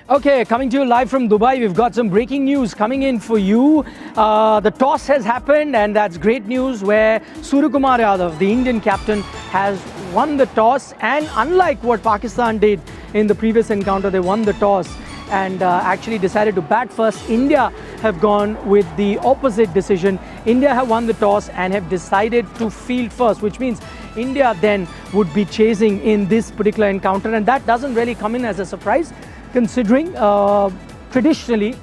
Okay, coming to you live from Dubai, we've got some breaking news coming in for you. The toss has happened, and that's great news where Suryakumar Yadav, the Indian captain, has won the toss. And unlike what Pakistan did in the previous encounter, they won the toss and actually decided to bat first. India have gone with the opposite decision. India have won the toss and have decided to field first, which means India then would be chasing in this particular encounter. And that doesn't really come in as a surprise, considering traditionally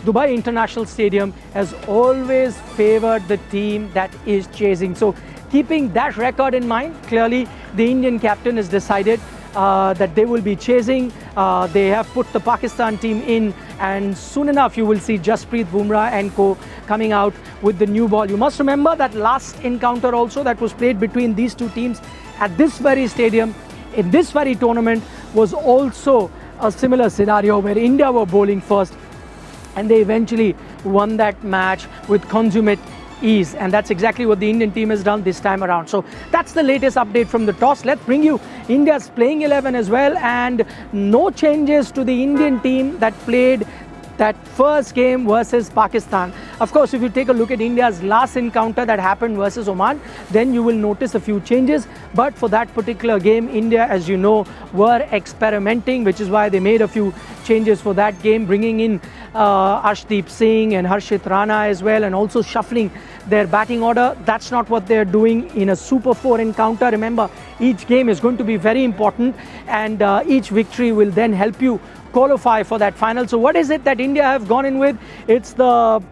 Dubai International Stadium has always favored the team that is chasing. So keeping that record in mind, clearly the Indian captain has decided that they will be chasing. They have put the Pakistan team in, and soon enough you will see Jasprit Bumrah and co coming out with the new ball. You must remember that last encounter also that was played between these two teams at this very stadium in this very tournament was also a similar scenario where India were bowling first and they eventually won that match with consummate ease, and that's exactly what the Indian team has done this time around. So that's the latest update from the toss. Let's bring you India's playing 11 as well, and no changes to the Indian team that played that first game versus Pakistan. Of course, if you take a look at India's last encounter that happened versus Oman, then you will notice a few changes. But for that particular game, India, as you know, were experimenting, which is why they made a few changes for that game, bringing in Arshdeep Singh and Harshit Rana as well, and also shuffling their batting order. That's not what they're doing in a Super 4 encounter. Remember, each game is going to be very important, and each victory will then help you qualify for that final. So what is it that India have gone in with? It's the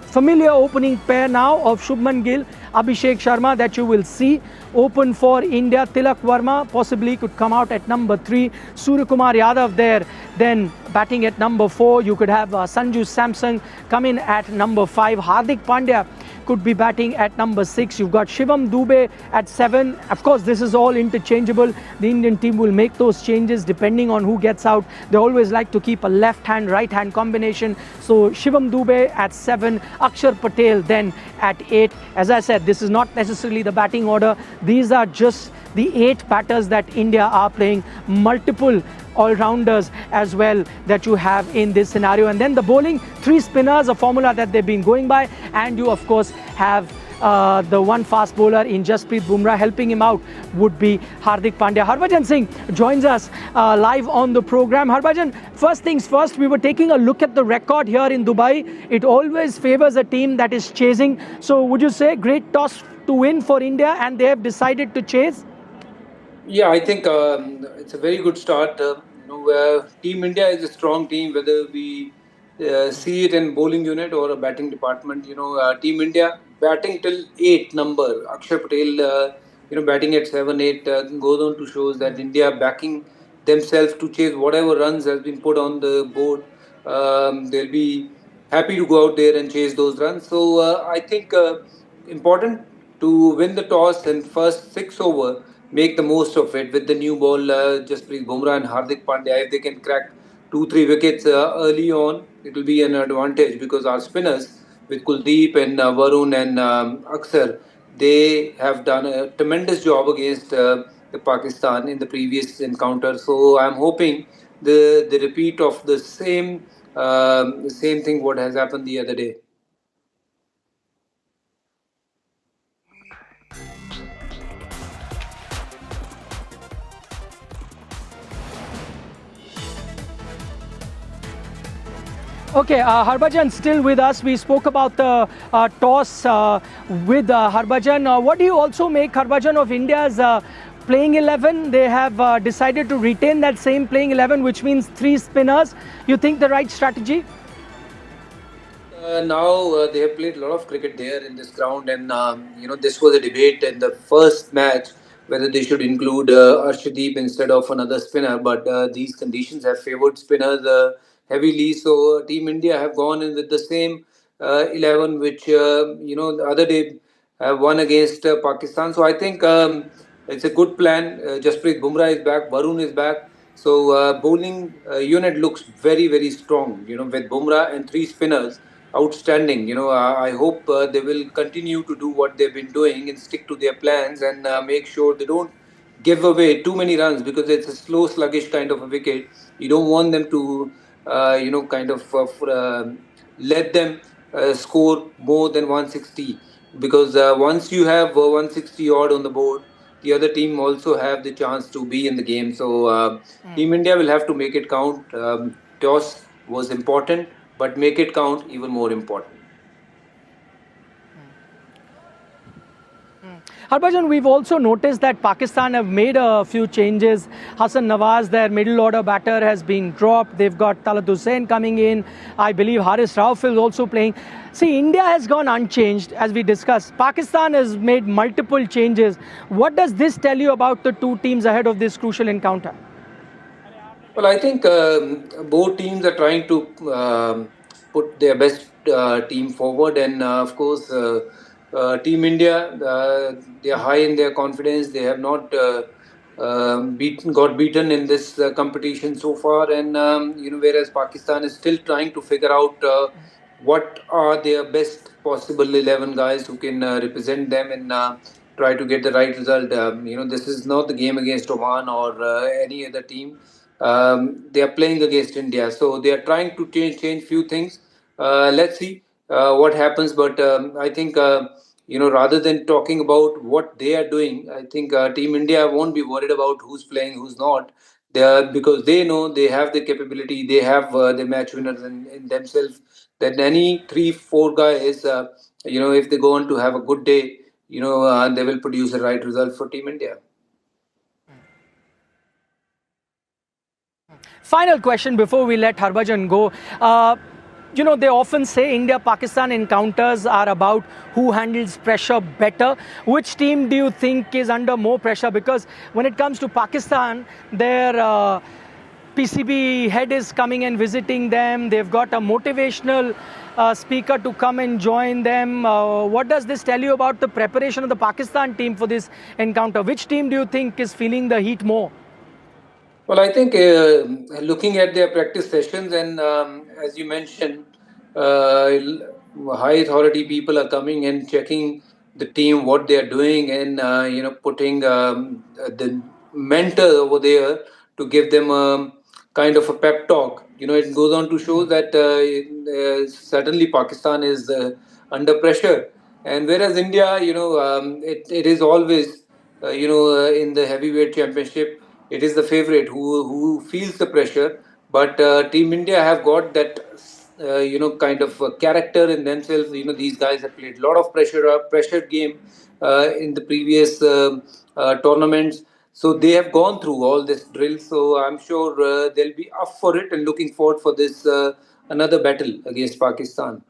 familiar opening pair now of Shubman Gill, Abhishek Sharma that you will see open for India. Tilak Verma possibly could come out at number 3. Suryakumar Yadav there, then batting at number 4. You could have Sanju Samson come in at number 5. Hardik Pandya could be batting at number 6. You've got Shivam Dube at 7. Of course, this is all interchangeable. The Indian team will make those changes depending on who gets out. They always like to keep a left-hand, right-hand combination. So Shivam Dube at 7, Akshar Patel then at 8. As I said, this is not necessarily the batting order. These are just the 8 batters that India are playing, multiple all-rounders as well that you have in this scenario. And then the bowling, 3 spinners, a formula that they've been going by, and you of course have the one fast bowler in Jasprit Bumrah. Helping him out would be Hardik Pandya. Harbhajan Singh joins us live on the program. Harbhajan, first things first, we were taking a look at the record here in Dubai. It always favors a team that is chasing. So would you say great toss to win for India and they have decided to chase? Yeah, I think it's a very good start. Team India is a strong team, whether we see it in bowling unit or a batting department. Team India batting till 8 number. Akshar Patel, batting at 7, 8 goes on to shows that India backing themselves to chase whatever runs has been put on the board. They'll be happy to go out there and chase those runs. So I think important to win the toss and first 6 over, make the most of it with the new ball, Jasprit Bumrah and Hardik Pandya. If they can crack 2-3 wickets early on, it will be an advantage because our spinners with Kuldeep and Varun and Aksar, they have done a tremendous job against the Pakistan in the previous encounter. So I'm hoping the repeat of the same thing what has happened the other day. Okay, Harbhajan still with us. We spoke about the toss with Harbhajan. What do you also make, Harbhajan, of India's playing 11? They have decided to retain that same playing 11, which means 3 spinners. You think the right strategy? Now they have played a lot of cricket there in this ground, and this was a debate in the first match whether they should include Arshdeep instead of another spinner. But these conditions have favored spinners heavily, so Team India have gone in with the same 11, which the other day have won against Pakistan. So I think it's a good plan. Jasprit Bumrah is back, Varun is back. So bowling unit looks very very strong. With Bumrah and 3 spinners outstanding. I hope they will continue to do what they've been doing and stick to their plans and make sure they don't give away too many runs because it's a slow, sluggish kind of a wicket. You don't want them to kind of let them score more than 160, because once you have 160 odd on the board, the other team also have the chance to be in the game. So Team India will have to make it count. Toss was important, but make it count even more important. Harbhajan, we've also noticed that Pakistan have made a few changes. Hassan Nawaz, their middle order batter, has been dropped. They've got Talat Hussain coming in. I believe Haris Rauf is also playing. See, India has gone unchanged, as we discussed. Pakistan has made multiple changes. What does this tell you about the two teams ahead of this crucial encounter? Well, I think both teams are trying to put their best team forward, and of course, Team India, they are high in their confidence. They have not got beaten in this competition so far, and whereas Pakistan is still trying to figure out what are their best possible 11 guys who can represent them and try to get the right result. This is not the game against Oman or any other team. They are playing against India, so they are trying to change few things. Let's see what happens, but I think rather than talking about what they are doing, I think Team India won't be worried about who's playing, who's not. They are, because they know they have the capability, they have the match winners in themselves. That any 3-4 guys, if they go on to have a good day, they will produce the right result for Team India. Final question before we let Harbhajan go. They often say India-Pakistan encounters are about who handles pressure better. Which team do you think is under more pressure? Because when it comes to Pakistan, their PCB head is coming and visiting them. They've got a motivational speaker to come and join them. What does this tell you about the preparation of the Pakistan team for this encounter? Which team do you think is feeling the heat more? Well, I think looking at their practice sessions, and as you mentioned, high authority people are coming and checking the team, what they are doing, and putting the mentor over there to give them a kind of a pep talk. It goes on to show that certainly Pakistan is under pressure, and whereas India, it is always, in the heavyweight championship, it is the favorite who feels the pressure. But Team India have got that kind of character in themselves. These guys have played a lot of pressure game in the previous tournaments. So they have gone through all this drill. So I'm sure they'll be up for it and looking forward for this another battle against Pakistan.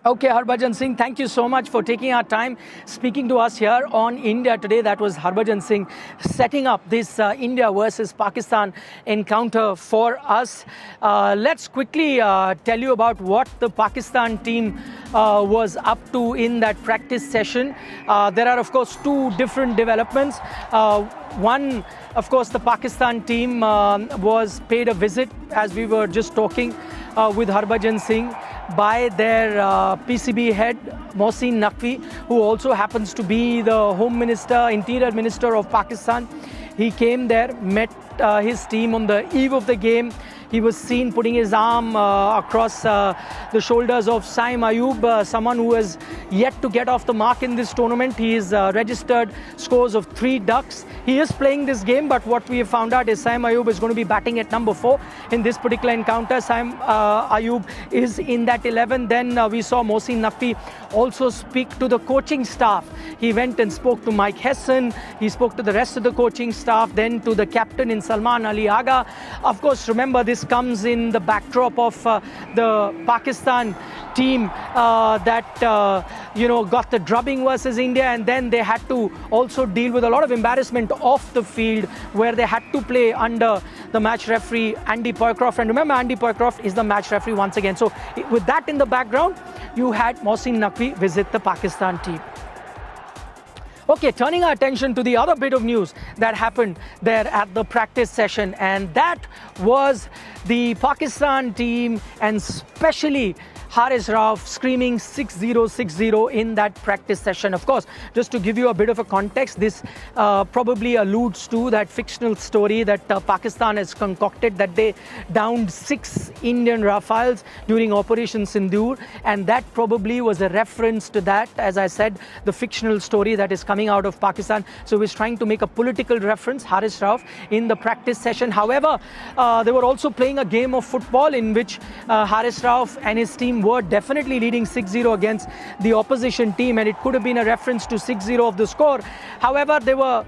Okay, Harbhajan Singh, thank you so much for taking our time speaking to us here on India Today. That was Harbhajan Singh setting up this India versus Pakistan encounter for us. Let's quickly tell you about what the Pakistan team was up to in that practice session. There are, of course, two different developments. One, of course, the Pakistan team was paid a visit, as we were just talking with Harbhajan Singh, by their PCB head, Mohsin Naqvi, who also happens to be the Home Minister, Interior Minister of Pakistan. He came there, met his team on the eve of the game. He was seen putting his arm across the shoulders of Saim Ayub, someone who has yet to get off the mark in this tournament. He has registered scores of 3 ducks. He is playing this game, but what we have found out is Saim Ayub is going to be batting at number 4 in this particular encounter. Saim Ayub is in that 11. Then we saw Mohsin Naqvi also speak to the coaching staff. He went and spoke to Mike Hesson. He spoke to the rest of the coaching staff, then to the captain in Salman Ali Agha. Of course, remember, this comes in the backdrop of the Pakistan team that got the drubbing versus India, and then they had to also deal with a lot of embarrassment off the field, where they had to play under the match referee Andy Poycroft. And remember, Andy Poycroft is the match referee once again. So with that in the background, you had Mohsin Naqvi visit the Pakistan team. Okay, turning our attention to the other bit of news that happened there at the practice session, and that was the Pakistan team, and especially Haris Rauf screaming 6-0, 6-0 in that practice session. Of course, just to give you a bit of a context, this probably alludes to that fictional story that Pakistan has concocted, that they downed 6 Indian Rafales during Operation Sindoor, and that probably was a reference to that, as I said, the fictional story that is coming out of Pakistan. So he's trying to make a political reference, Haris Rauf, in the practice session. However, they were also playing a game of football in which Haris Rauf and his team were definitely leading 6-0 against the opposition team, and it could have been a reference to 6-0 of the score. However, there were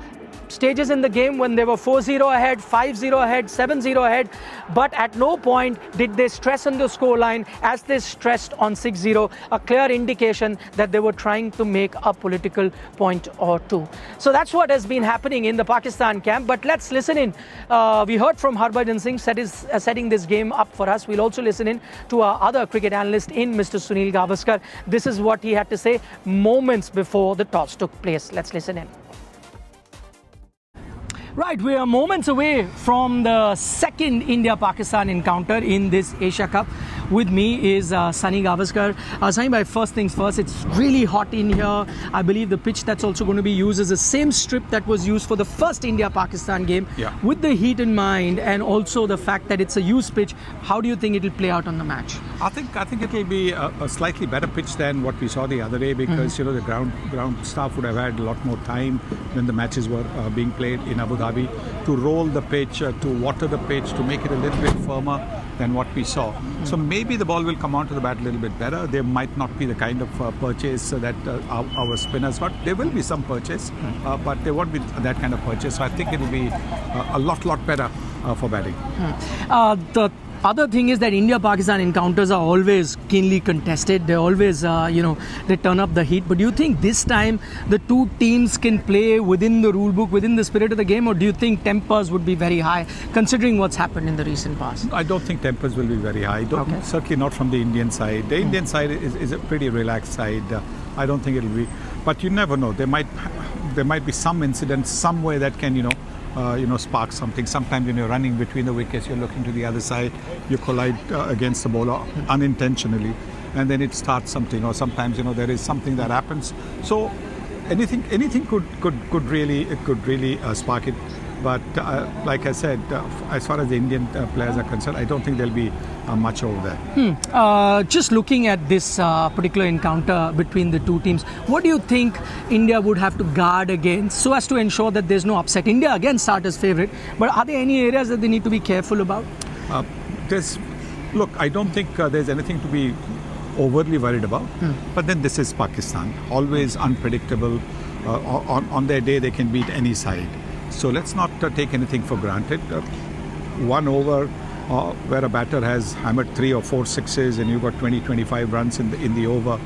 stages in the game when they were 4-0 ahead, 5-0 ahead, 7-0 ahead, but at no point did they stress on the scoreline as they stressed on 6-0, a clear indication that they were trying to make a political point or two. So that's what has been happening in the Pakistan camp. But let's listen in. We heard from Harbhajan Singh setting this game up for us. We'll also listen in to our other cricket analyst in Mr. Sunil Gavaskar. This is what he had to say moments before the toss took place. Let's listen in. Right, we are moments away from the second India-Pakistan encounter in this Asia Cup. With me is Sunil Gavaskar. Sunil, first things first, it's really hot in here. I believe the pitch that's also going to be used is the same strip that was used for the first India-Pakistan game. Yeah. With the heat in mind and also the fact that it's a used pitch, how do you think it will play out on the match? I think it will be a slightly better pitch than what we saw the other day, because the ground staff would have had a lot more time when the matches were being played in Abu Dhabi to roll the pitch, to water the pitch, to make it a little bit firmer than what we saw. So maybe the ball will come onto the bat a little bit better. There might not be the kind of purchase that our spinners got. There will be some purchase, but there won't be that kind of purchase. So I think it will be a lot better for batting. The other thing is that India-Pakistan encounters are always keenly contested. They always, they turn up the heat. But do you think this time the two teams can play within the rule book, within the spirit of the game, or do you think tempers would be very high, considering what's happened in the recent past? I don't think tempers will be very high. Certainly not from the Indian side. The Indian side is a pretty relaxed side. I don't think it will be. But you never know. There might be some incident somewhere that can, spark something. Sometimes when you're running between the wickets, you're looking to the other side, you collide against the bowler unintentionally, and then it starts something. Or sometimes there is something that happens. So anything could really spark it. But like I said, as far as the Indian players are concerned, I don't think there'll be much over there. Just looking at this particular encounter between the two teams, what do you think India would have to guard against so as to ensure that there's no upset? India again starters favourite, but are there any areas that they need to be careful about? Look, I don't think there's anything to be overly worried about. But then this is Pakistan, always unpredictable. On their day, they can beat any side. So let's not take anything for granted. One over where a batter has hammered 3 or 4 sixes and you've got 20-25 runs in the over,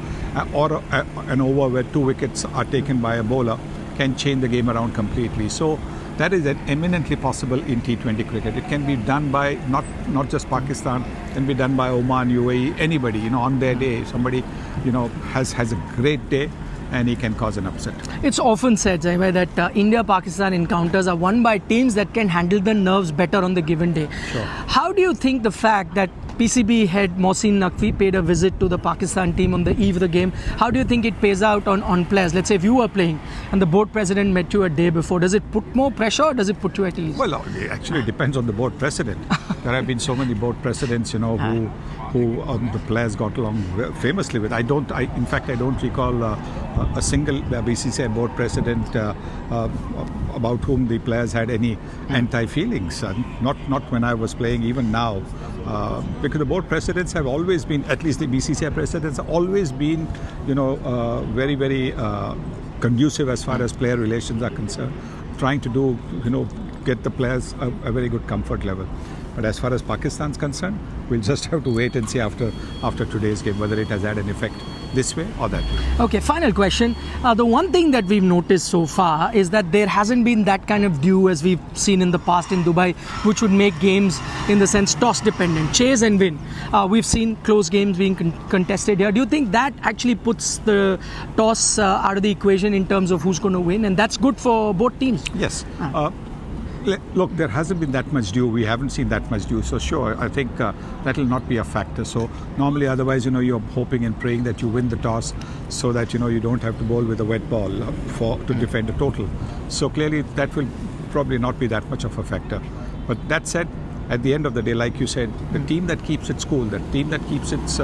or an over where 2 wickets are taken by a bowler can change the game around completely. So that is eminently possible in T20 cricket. It can be done by not just Pakistan, it can be done by Oman, UAE, anybody. On their day, somebody has a great day, and he can cause an upset. It's often said, Zaima, that India-Pakistan encounters are won by teams that can handle the nerves better on the given day. Sure. How do you think the fact that PCB head Mohsin Naqvi paid a visit to the Pakistan team on the eve of the game, how do you think it pays out on players? Let's say if you were playing and the board president met you a day before, does it put more pressure or does it put you at ease? Well, it actually depends on the board president. There have been so many board presidents, who the players got along famously with. In fact, I don't recall a single BCCI board president about whom the players had any anti-feelings. Not when I was playing, even now. Because the board presidents have always been, at least the BCCI presidents have always been, very conducive as far as player relations are concerned, trying to get the players a very good comfort level. But as far as Pakistan's concerned, we'll just have to wait and see after today's game whether it has had an effect this way or that way. Okay, final question. The one thing that we've noticed so far is that there hasn't been that kind of dew as we've seen in the past in Dubai, which would make games, in the sense, toss dependent, chase and win. We've seen close games being contested here. Do you think that actually puts the toss out of the equation in terms of who's going to win? And that's good for both teams? Yes. Look, there hasn't been that much dew. We haven't seen that much dew. So sure, I think that will not be a factor. So normally, otherwise, you're hoping and praying that you win the toss, so that you don't have to bowl with a wet ball to defend a total. So clearly, that will probably not be that much of a factor. But that said, at the end of the day, like you said, the team that keeps its cool, the team that keeps its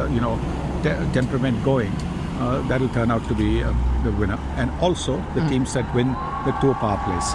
temperament going, that will turn out to be the winner. And also the teams that win the 2 power plays.